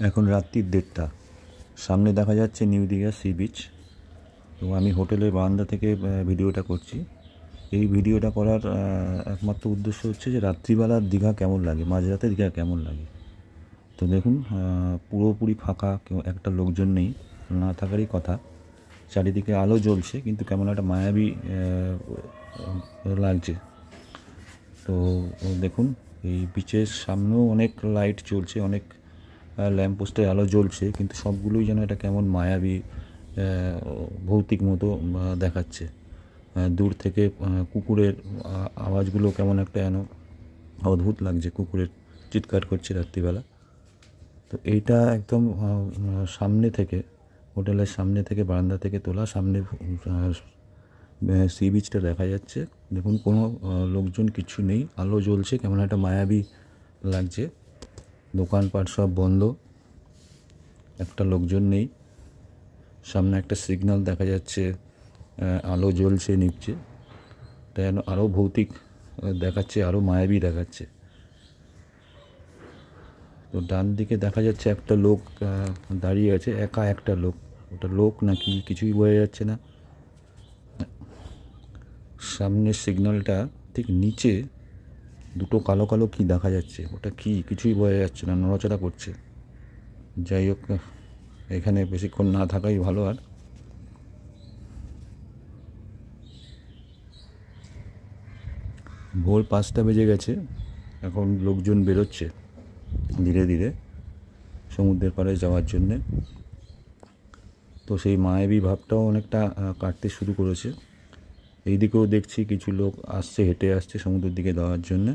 এখন রাত্রির 1:30। সামনে দেখা যাচ্ছে নিউ দীঘা সি বিচ। তো আমি হোটেলের বারান্দা থেকে ভিডিওটা করছি। এই ভিডিওটা করার একমাত্র উদ্দেশ্য হচ্ছে যে রাত্রিবেলার দীঘা কেমন লাগে, মাঝরাতে দীঘা কেমন লাগে। তো দেখুন, পুরোপুরি ফাঁকা, কেউ একটা লোকজন নেই, না থাকারই কথা। চারিদিকে আলো জ্বলছে, কিন্তু কেমন একটা মায়াবী লাগছে। তো দেখুন, এই বিচের সামনেও অনেক লাইট জ্বলছে, অনেক ল্যাম্পপোস্টের আলো জ্বলছে, কিন্তু সবগুলোই যেন এটা কেমন মায়াবী ভৌতিক মতো দেখাচ্ছে। দূর থেকে কুকুরের আওয়াজগুলো কেমন একটা যেন অদ্ভুত লাগছে, কুকুরের চিৎকার করছে রাত্রিবেলা। তো এইটা একদম সামনে থেকে, হোটেলের সামনে থেকে, বারান্দা থেকে তোলা। সামনে সি বিচটা দেখা যাচ্ছে। দেখুন, কোনো লোকজন কিছু নেই, আলো জ্বলছে, কেমন একটা মায়াবী লাগছে। দোকানপাট সব বন্ধ, একটা লোকজন নেই। সামনে একটা সিগন্যাল দেখা যাচ্ছে, আলো জ্বলছে, নিচ্ছে। তাই যেন আরও ভৌতিক দেখাচ্ছে, আরও মায়াবী দেখাচ্ছে। তো ডান দিকে দেখা যাচ্ছে একটা লোক দাঁড়িয়ে আছে, একা একটা লোক। ওটা লোক নাকি কিছুই বোঝা যাচ্ছে না। সামনের সিগন্যালটা ঠিক নিচে দুটো কালো কালো কি দেখা যাচ্ছে, ওটা কি কিছুই বোঝা যাচ্ছে না, নড়াচড়া করছে। যাই হোক, এখানে বেশিক্ষণ না থাকাই ভালো। আর ভোর 5টা বেজে গেছে, এখন লোকজন বেরোচ্ছে ধীরে ধীরে সমুদ্রের পাড়ে যাওয়ার জন্যে। তো সেই মায়াবী ভাবটাও অনেকটা কাটতে শুরু করেছে। এই দিকেও দেখছি কিছু লোক আসছে, হেঁটে আসছে সমুদ্রের দিকে যাওয়ার জন্যে।